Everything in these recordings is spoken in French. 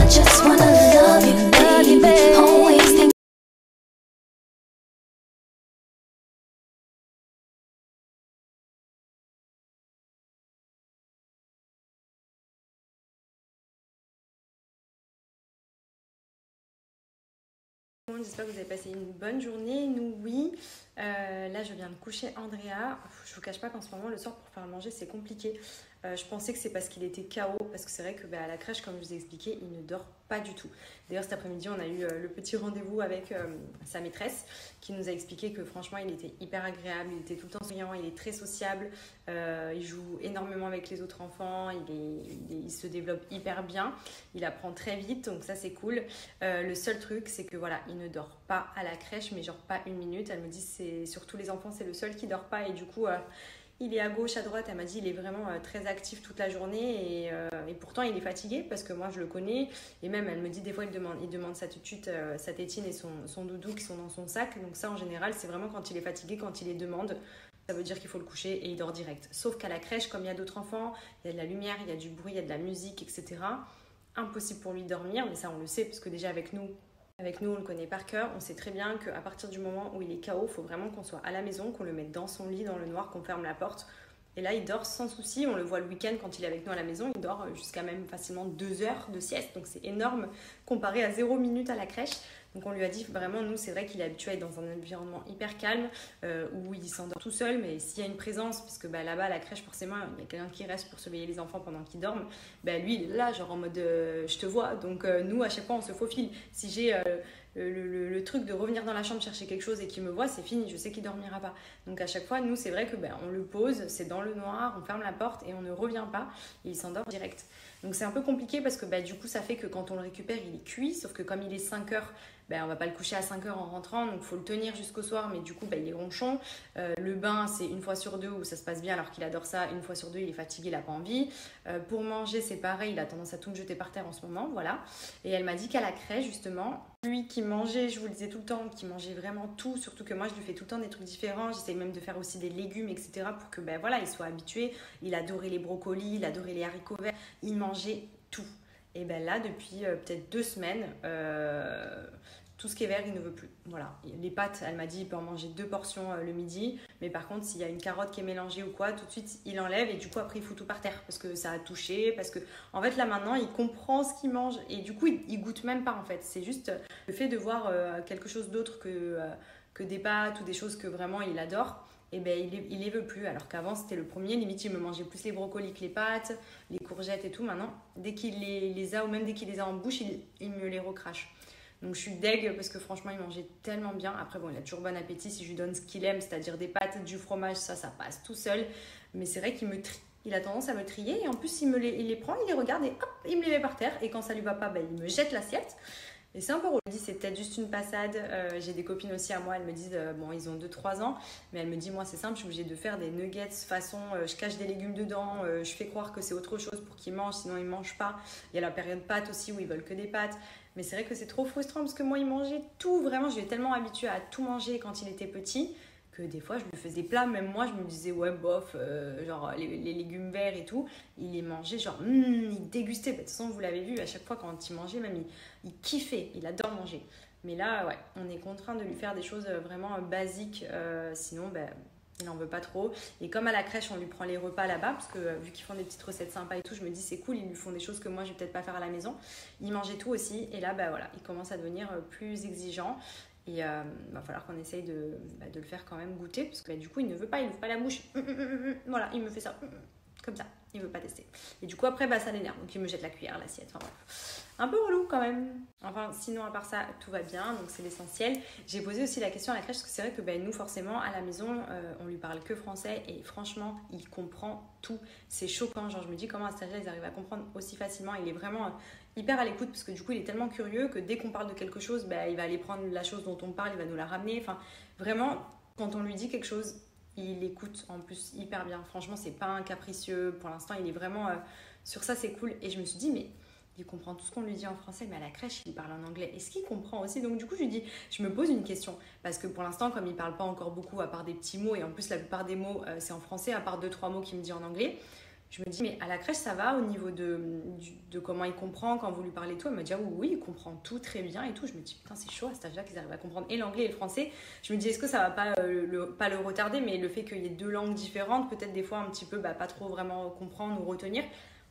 just wanna love you, baby. Always think. J'espère que vous avez passé une bonne journée. Nous, oui. Là, je viens de coucher Andrea. Je vous cache pas qu'en ce moment, le soir, pour faire manger, c'est compliqué. Je pensais que c'est parce qu'il était KO, parce que c'est vrai que à la crèche, comme je vous ai expliqué, il ne dort pas du tout. D'ailleurs, cet après-midi, on a eu le petit rendez-vous avec sa maîtresse qui nous a expliqué que franchement, il était hyper agréable, il était tout le temps souriant, il est très sociable, il joue énormément avec les autres enfants, il se développe hyper bien, il apprend très vite, donc ça c'est cool. Le seul truc, c'est que voilà, il ne dort pas à la crèche, mais genre pas une minute. Elle me dit c'est sur tous les enfants, c'est le seul qui dort pas, et du coup il est à gauche, à droite. Elle m'a dit il est vraiment très actif toute la journée, et pourtant il est fatigué parce que moi je le connais, et même elle me dit des fois il demande sa tutute, sa tétine et son doudou qui sont dans son sac. Donc ça en général c'est vraiment quand il est fatigué, quand il les demande, ça veut dire qu'il faut le coucher et il dort direct. Sauf qu'à la crèche, comme il y a d'autres enfants, il y a de la lumière, il y a du bruit, il y a de la musique, etc. Impossible pour lui de dormir, mais ça on le sait parce que déjà avec nous, on le connaît par cœur. On sait très bien qu'à partir du moment où il est KO, il faut vraiment qu'on soit à la maison, qu'on le mette dans son lit, dans le noir, qu'on ferme la porte. Et là, il dort sans souci. On le voit le week-end quand il est avec nous à la maison. Il dort jusqu'à même facilement 2 heures de sieste. Donc c'est énorme comparé à 0 minute à la crèche. Donc on lui a dit vraiment, nous c'est vrai qu'il est habitué à être dans un environnement hyper calme où il s'endort tout seul, mais s'il y a une présence, parce que là-bas à la crèche forcément il y a quelqu'un qui reste pour surveiller les enfants pendant qu'ils dorment, lui il est là genre en mode je te vois. Donc nous à chaque fois on se faufile. Si j'ai le truc de revenir dans la chambre chercher quelque chose et qu'il me voit, c'est fini, je sais qu'il dormira pas. Donc à chaque fois nous c'est vrai que on le pose, c'est dans le noir, on ferme la porte et on ne revient pas, et il s'endort direct. Donc c'est un peu compliqué parce que du coup ça fait que quand on le récupère il est cuit, sauf que comme il est 5 heures, on va pas le coucher à 5 heures en rentrant, donc il faut le tenir jusqu'au soir, mais du coup il est ronchon. Le bain c'est une fois sur deux où ça se passe bien alors qu'il adore ça, une fois sur deux il est fatigué, il a pas envie. Pour manger c'est pareil, il a tendance à tout me jeter par terre en ce moment, voilà. Et elle m'a dit qu'à la crèche justement, lui qui mangeait, je vous le disais tout le temps, qui mangeait vraiment tout, surtout que moi je lui fais tout le temps des trucs différents, j'essaye même de faire aussi des légumes, etc. pour que voilà, il soit habitué. Il adorait les brocolis, il adorait les haricots verts, il mangeait tout. Et là, depuis peut-être 2 semaines, tout ce qui est vert, il ne veut plus. Voilà. Les pâtes, elle m'a dit, il peut en manger 2 portions le midi. Mais par contre, s'il y a une carotte qui est mélangée ou quoi, tout de suite, il enlève. Et du coup, après, il fout tout par terre parce que ça a touché. Parce que, en fait, là, maintenant, il comprend ce qu'il mange. Et du coup, il goûte même pas, en fait. C'est juste le fait de voir quelque chose d'autre que des pâtes ou des choses que vraiment il adore. Et il les veut plus, alors qu'avant c'était le premier, limite il me mangeait plus les brocolis que les pâtes, les courgettes et tout. Maintenant, dès qu'il les a, ou même dès qu'il les a en bouche, il me les recrache. Donc je suis deg parce que franchement il mangeait tellement bien. Après bon, il a toujours bon appétit si je lui donne ce qu'il aime, c'est-à-dire des pâtes, du fromage, ça passe tout seul. Mais c'est vrai qu'il me trie, il a tendance à me trier, et en plus il les prend, il les regarde et hop, il me les met par terre. Et quand ça lui va pas, il me jette l'assiette. Et c'est un peu relou. Je me dis c'est peut-être juste une passade. J'ai des copines aussi à moi, elles me disent bon ils ont 2-3 ans, mais elles me disent moi c'est simple, je suis obligée de faire des nuggets façon je cache des légumes dedans, je fais croire que c'est autre chose pour qu'ils mangent, sinon ils mangent pas. Il y a la période pâtes aussi où ils veulent que des pâtes. Mais c'est vrai que c'est trop frustrant parce que moi il mangeait tout, vraiment je l'ai tellement habitué à tout manger quand il était petit que des fois je lui faisais des plats, même moi je me disais ouais bof, genre les légumes verts et tout, il les mangeait genre il dégustait. De toute façon vous l'avez vu, à chaque fois quand il mangeait, même il kiffait, il adore manger. Mais là ouais, on est contraint de lui faire des choses vraiment basiques, sinon il n'en veut pas trop. Et comme à la crèche on lui prend les repas là-bas, parce que vu qu'ils font des petites recettes sympas et tout, je me dis c'est cool, ils lui font des choses que moi je vais peut-être pas faire à la maison. Il mangeait tout aussi, et là voilà, il commence à devenir plus exigeant. Et va falloir qu'on essaye de le faire quand même goûter, parce que du coup il ne veut pas, il ouvre pas la bouche. Voilà, il me fait ça comme ça, il veut pas tester. Et du coup après ça l'énerve, donc il me jette la cuillère, l'assiette, enfin bref. Un peu relou quand même. Enfin sinon à part ça tout va bien, donc c'est l'essentiel. J'ai posé aussi la question à la crèche, parce que c'est vrai que nous forcément à la maison on lui parle que français, et franchement il comprend tout. C'est choquant, genre je me dis comment à cet âge-là ils arrivent à comprendre aussi facilement. Il est vraiment hyper à l'écoute, parce que du coup il est tellement curieux que dès qu'on parle de quelque chose, il va aller prendre la chose dont on parle, il va nous la ramener. Enfin vraiment, quand on lui dit quelque chose, il écoute en plus hyper bien. Franchement c'est pas un capricieux, pour l'instant il est vraiment sur ça, c'est cool. Et je me suis dit mais il comprend tout ce qu'on lui dit en français, mais à la crèche il parle en anglais, est-ce qu'il comprend aussi? Donc du coup je me pose une question, parce que pour l'instant comme il parle pas encore beaucoup à part des petits mots, et en plus la plupart des mots c'est en français, à part 2-3 mots qu'il me dit en anglais. Je me dis, mais à la crèche, ça va au niveau de comment il comprend quand vous lui parlez tout. Elle me dit, ah oui, il comprend tout très bien et tout. Je me dis, putain, c'est chaud à cet âge-là qu'ils arrivent à comprendre et l'anglais et le français. Je me dis, est-ce que ça va pas, pas le retarder, mais le fait qu'il y ait deux langues différentes, peut-être des fois un petit peu pas trop vraiment comprendre ou retenir.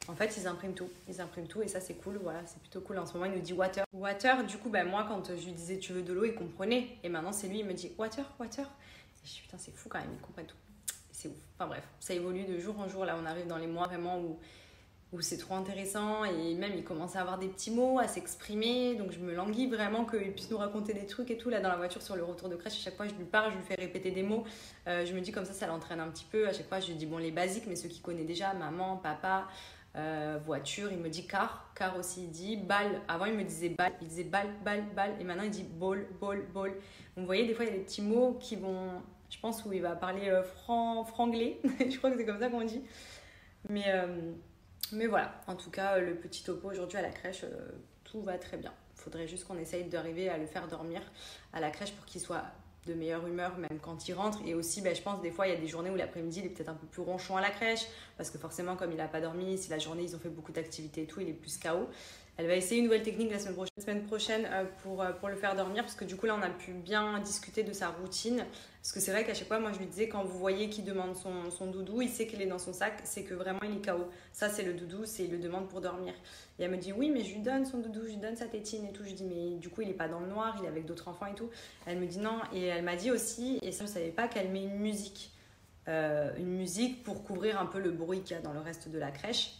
En fait, ils impriment tout. Ils impriment tout et ça, c'est cool. Voilà, c'est plutôt cool. En ce moment, il nous dit water. Water, du coup, moi, quand je lui disais, tu veux de l'eau, il comprenait. Et maintenant, c'est lui, il me dit water, water. Et je dis, putain, c'est fou quand même, ils comprennent tout. C'est ouf. Enfin bref, ça évolue de jour en jour. Là, on arrive dans les mois vraiment où c'est trop intéressant. Et même, il commence à avoir des petits mots, à s'exprimer. Donc, je me languis vraiment qu'il puisse nous raconter des trucs et tout. Là, dans la voiture, sur le retour de crèche, à chaque fois, je lui parle, je lui fais répéter des mots. Je me dis comme ça l'entraîne un petit peu. À chaque fois, je lui dis, bon, les basiques, mais ceux qu'il connaît déjà, maman, papa, voiture. Il me dit car. Car aussi, il dit balle. Avant, il me disait balle. Il disait balle, balle, balle. Et maintenant, il dit ball, ball, ball. Donc, vous voyez, des fois, il y a des petits mots qui vont... Je pense où il va parler franglais. Je crois que c'est comme ça qu'on dit. Mais voilà. En tout cas, le petit topo aujourd'hui à la crèche, tout va très bien. Il faudrait juste qu'on essaye d'arriver à le faire dormir à la crèche pour qu'il soit de meilleure humeur même quand il rentre. Et aussi, je pense des fois, il y a des journées où l'après-midi, il est peut-être un peu plus ronchon à la crèche. Parce que forcément, comme il n'a pas dormi, si la journée, ils ont fait beaucoup d'activités et tout, il est plus KO. Elle va essayer une nouvelle technique la semaine prochaine pour le faire dormir. Parce que du coup, là, on a pu bien discuter de sa routine. Parce que c'est vrai qu'à chaque fois, moi, je lui disais, quand vous voyez qu'il demande son doudou, il sait qu'il est dans son sac, c'est que vraiment, il est KO. Ça, c'est le doudou, il le demande pour dormir. Et elle me dit, oui, mais je lui donne son doudou, je lui donne sa tétine et tout. Je lui dis, mais du coup, il n'est pas dans le noir, il est avec d'autres enfants et tout. Elle me dit non. Et elle m'a dit aussi, et ça, je ne savais pas, qu'elle met une musique pour couvrir un peu le bruit qu'il y a dans le reste de la crèche.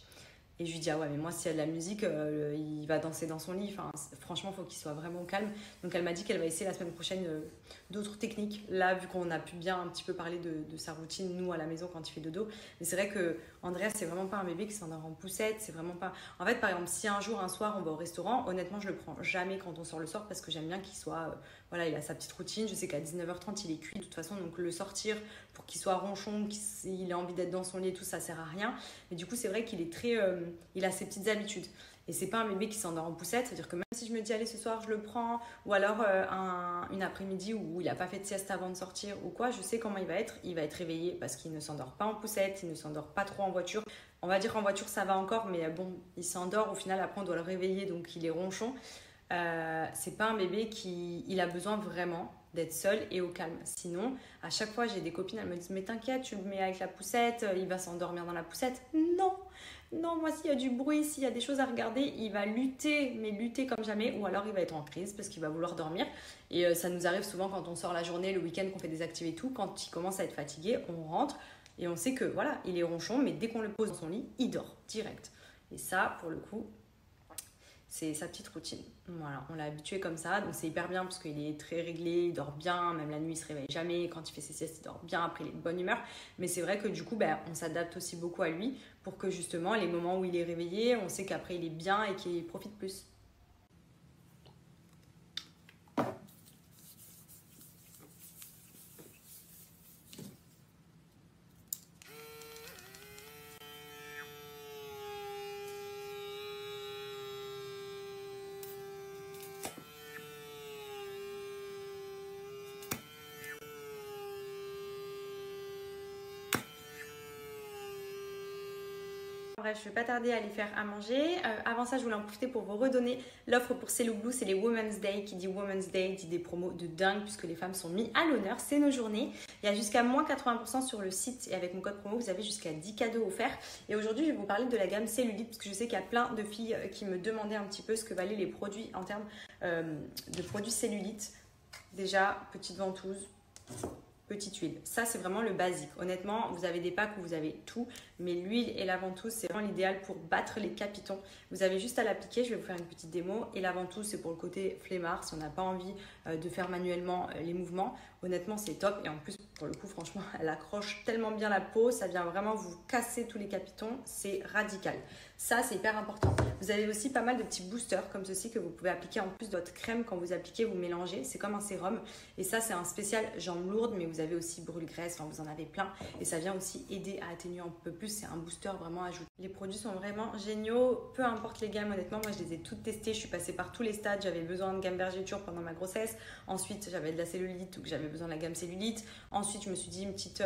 Et je lui dis, ah ouais, mais moi, s'il y a de la musique, il va danser dans son lit. Enfin, franchement, il faut qu'il soit vraiment calme. Donc, elle m'a dit qu'elle va essayer la semaine prochaine d'autres techniques. Là, vu qu'on a pu bien un petit peu parler de sa routine, nous, à la maison, quand il fait dodo. Mais c'est vrai que Andreas, c'est vraiment pas un bébé qui s'endort en poussette. C'est vraiment pas... En fait, par exemple, si un soir, on va au restaurant, honnêtement, je le prends jamais quand on sort le soir parce que j'aime bien qu'il soit... voilà, il a sa petite routine. Je sais qu'à 19h30, il est cuit de toute façon. Donc, le sortir pour qu'il soit ronchon, qu'il ait envie d'être dans son lit et tout, ça sert à rien. Mais du coup, c'est vrai qu'il est très... il a ses petites habitudes. Et c'est pas un bébé qui s'endort en poussette. C'est-à-dire que même si je me dis, allez, ce soir, je le prends, ou alors une après-midi où il n'a pas fait de sieste avant de sortir ou quoi, je sais comment il va être. Il va être réveillé parce qu'il ne s'endort pas en poussette, il ne s'endort pas trop en voiture. On va dire en voiture, ça va encore, mais bon, il s'endort. Au final, après, on doit le réveiller, donc il est ronchon. C'est pas un bébé il a besoin vraiment d'être seul et au calme. Sinon, à chaque fois, j'ai des copines, elles me disent, mais t'inquiète, tu le mets avec la poussette, il va s'endormir dans la poussette. Non, moi, s'il y a du bruit, s'il y a des choses à regarder, il va lutter, mais lutter comme jamais, ou alors il va être en crise parce qu'il va vouloir dormir. Et ça nous arrive souvent quand on sort la journée, le week-end, qu'on fait des activités et tout, quand il commence à être fatigué, on rentre et on sait que voilà, il est ronchon, mais dès qu'on le pose dans son lit, il dort direct. Et ça, pour le coup, c'est sa petite routine. Voilà, on l'a habitué comme ça, donc c'est hyper bien parce qu'il est très réglé, il dort bien, même la nuit il se réveille jamais, quand il fait ses siestes il dort bien, après il est de bonne humeur. Mais c'est vrai que du coup, on s'adapte aussi beaucoup à lui pour que justement les moments où il est réveillé, on sait qu'après il est bien et qu'il profite plus. Bref, je ne vais pas tarder à les faire à manger. Avant ça, je voulais en profiter pour vous redonner l'offre pour C'est le Blue, c'est les Women's Day. Qui dit Women's Day dit des promos de dingue puisque les femmes sont mises à l'honneur. C'est nos journées. Il y a jusqu'à moins 80% sur le site et avec mon code promo, vous avez jusqu'à 10 cadeaux offerts. Et aujourd'hui, je vais vous parler de la gamme Cellulite parce que je sais qu'il y a plein de filles qui me demandaient un petit peu ce que valaient les produits en termes de produits Cellulite. Déjà, petite ventouse. Petite huile. Ça, c'est vraiment le basique. Honnêtement, vous avez des packs où vous avez tout, mais l'huile et la ventouse, c'est vraiment l'idéal pour battre les capitons. Vous avez juste à l'appliquer. Je vais vous faire une petite démo. Et la ventouse, c'est pour le côté flemmard, si on n'a pas envie de faire manuellement les mouvements. Honnêtement, c'est top. Et en plus, pour le coup, franchement, elle accroche tellement bien la peau. Ça vient vraiment vous casser tous les capitons. C'est radical. Ça, c'est hyper important. Vous avez aussi pas mal de petits boosters comme ceci que vous pouvez appliquer en plus de votre crème. Quand vous appliquez, vous mélangez. C'est comme un sérum. Et ça, c'est un spécial jambes lourdes, mais vous avez aussi brûle-graisse. Enfin, vous en avez plein. Et ça vient aussi aider à atténuer un peu plus. C'est un booster vraiment ajouté. Les produits sont vraiment géniaux. Peu importe les gammes, honnêtement, moi, je les ai toutes testées. Je suis passée par tous les stades. J'avais besoin de gamme Vergéture pendant ma grossesse. Ensuite, j'avais de la cellulite, donc j'avais besoin de la gamme cellulite. Ensuite, je me suis dit une petite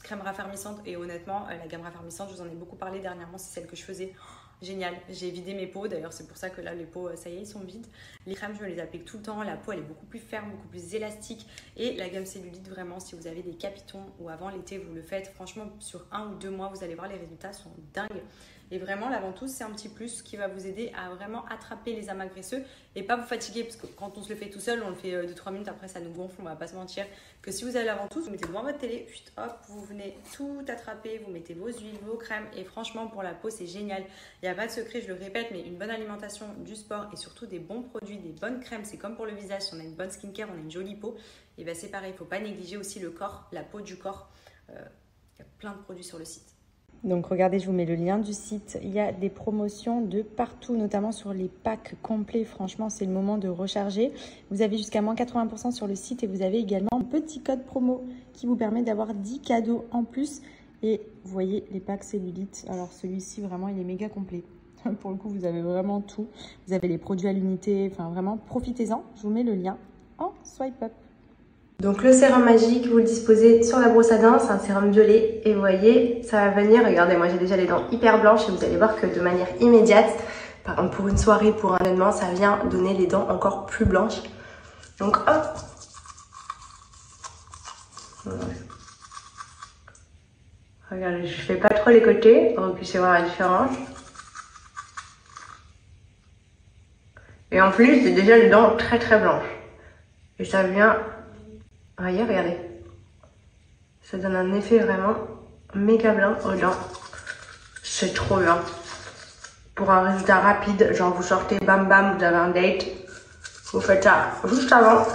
crème raffermissante. Et honnêtement, la gamme raffermissante, je vous en ai beaucoup parlé dernièrement. C'est celle que je faisais. Génial, j'ai vidé mes peaux, d'ailleurs c'est pour ça que là les peaux, ça y est, ils sont vides. Les crèmes, je me les applique tout le temps, la peau elle est beaucoup plus ferme, beaucoup plus élastique. Et la gamme cellulite, vraiment, si vous avez des capitons ou avant l'été, vous le faites, franchement sur 1 ou 2 mois, vous allez voir, les résultats sont dingues. Et vraiment, la ventouse, c'est un petit plus qui va vous aider à vraiment attraper les amas graisseux et pas vous fatiguer, parce que quand on se le fait tout seul, on le fait 2-3 minutes, après ça nous gonfle, on va pas se mentir. Que si vous avez la ventouse, vous mettez devant votre télé, hop, vous venez tout attraper, vous mettez vos huiles, vos crèmes, et franchement, pour la peau, c'est génial. Il n'y a pas de secret, je le répète, mais une bonne alimentation, du sport et surtout des bons produits, des bonnes crèmes, c'est comme pour le visage, si on a une bonne skincare, on a une jolie peau, et bien c'est pareil, il ne faut pas négliger aussi le corps, la peau du corps. Il y a plein de produits sur le site. Donc regardez, je vous mets le lien du site. Il y a des promotions de partout, notamment sur les packs complets. Franchement, c'est le moment de recharger. Vous avez jusqu'à moins 80% sur le site et vous avez également un petit code promo qui vous permet d'avoir 10 cadeaux en plus. Et vous voyez les packs cellulite. Alors celui-ci, vraiment, il est méga complet. Pour le coup, vous avez vraiment tout. Vous avez les produits à l'unité. Enfin, vraiment, profitez-en. Je vous mets le lien en swipe up. Donc le sérum magique, vous le disposez sur la brosse à dents, c'est un sérum violet et vous voyez, ça va venir, regardez, moi j'ai déjà les dents hyper blanches et vous allez voir que de manière immédiate, par exemple pour une soirée, pour un événement, ça vient donner les dents encore plus blanches. Donc hop, regardez, je fais pas trop les côtés pour que vous puissiez voir la différence. Et en plus, j'ai déjà les dents très très blanches. Et ça vient... voyez, regardez. Ça donne un effet vraiment méga blanc aux dents. C'est trop bien. Pour un résultat rapide, genre vous sortez bam bam, vous avez un date. Vous faites ça juste avant.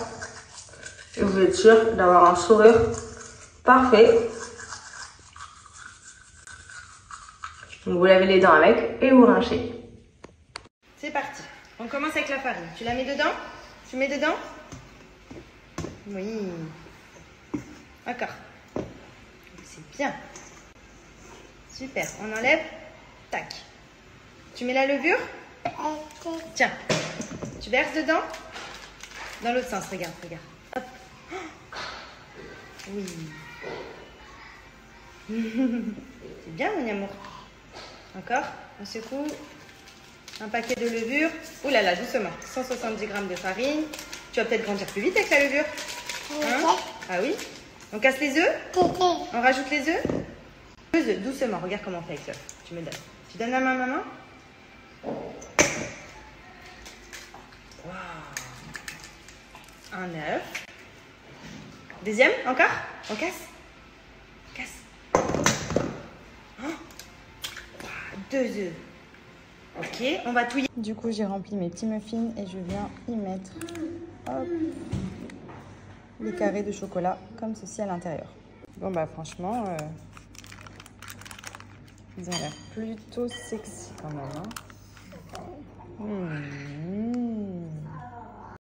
Et vous êtes sûr d'avoir un sourire parfait. Donc vous lavez les dents avec et vous rinchez. C'est parti. On commence avec la farine. Tu la mets dedans? Tu mets dedans? Oui. D'accord. C'est bien. Super. On enlève. Tac. Tu mets la levure? Tiens. Tu verses dedans? Dans l'autre sens. Regarde, regarde. Hop. Oui. C'est bien, mon amour. Encore. On secoue. Un paquet de levure. Ouh là là, doucement. 170 g de farine. Tu vas peut-être grandir plus vite avec la levure. Hein? Ah oui? On casse les œufs? On rajoute les œufs? 2 œufs, doucement. Regarde comment on fait avec l'œuf. Tu me donnes. Tu donnes la main à maman? Wow. Un œuf. Deuxième? Encore? On casse? Casse. Oh. 2 œufs. Ok, on va touiller. Du coup, j'ai rempli mes petits muffins et je viens y mettre hop, les carrés de chocolat comme ceci à l'intérieur. Bon bah franchement, ils ont l'air plutôt sexy quand même. Hein.